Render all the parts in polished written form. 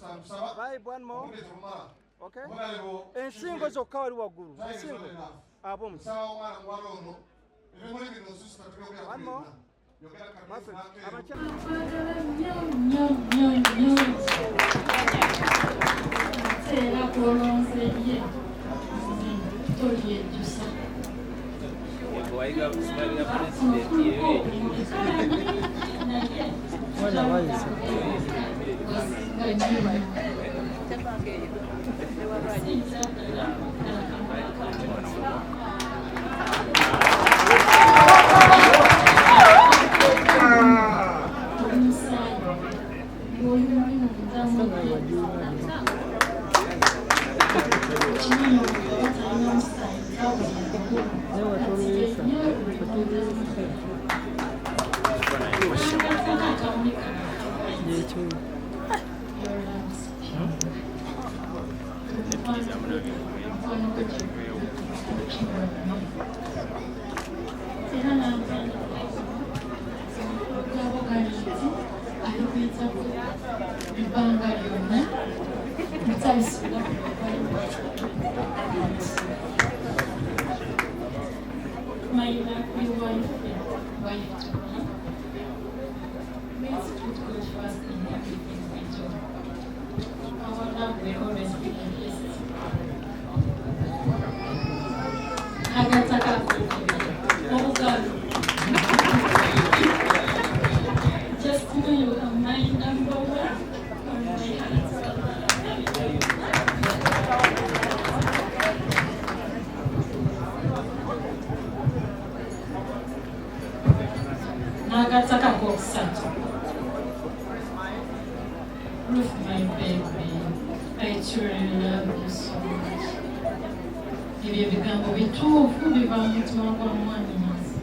Vibe one more. Okay. Ensingo zokka wali waggulu. Ensingo. Abo. One more. Ruth, my baby, I truly love you so much. Ibyo bigambo bituufu biva mu mutima gwa mwannyinaze.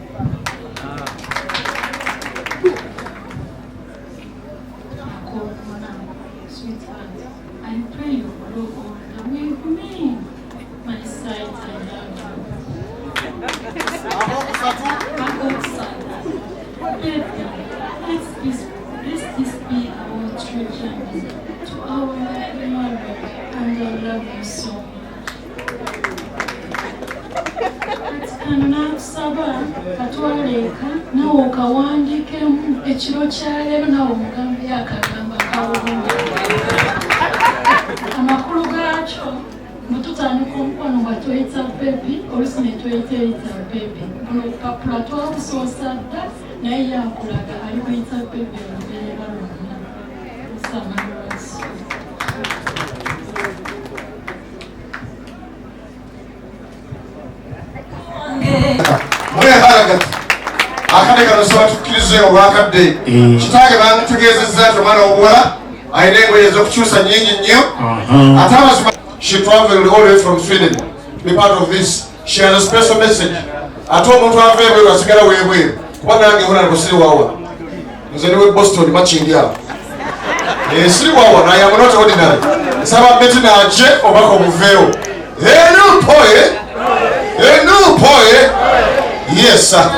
Sweetheart, I pray you grow older with me. My sight, I love you. Let this be our true journey to our happy marriage, and I love you so much. Anakusaba katwaleka nawe okawandiikemu ekiro kya leero nawe omugambe akagamba kawulungi. Amakulu gaakyo bwe tutandika omukwano nga tweyita bebi oluusi ne tweyita bebi. Buno obupapula twabusoosa dda naye yakulaga ali kuyita bebi olubeerera lwonna. Samalwaso. Akade kano soba tukkirize obwakadde kitange bantegeezezza nti omwana obuwala alina engoye ez'okukyusa nnyingi nnyo ate amazima. She traveled all the way from Sweden to be part of this. She has a special message. Ate omuntu ava ebweru asigala weebweru kuba nange honalebo siri wawa nze niwe Boston makindi awo siri wawa naye am not ordinary. Nsaba Beti naaje Obubaka obuveewo enupoye yes sir.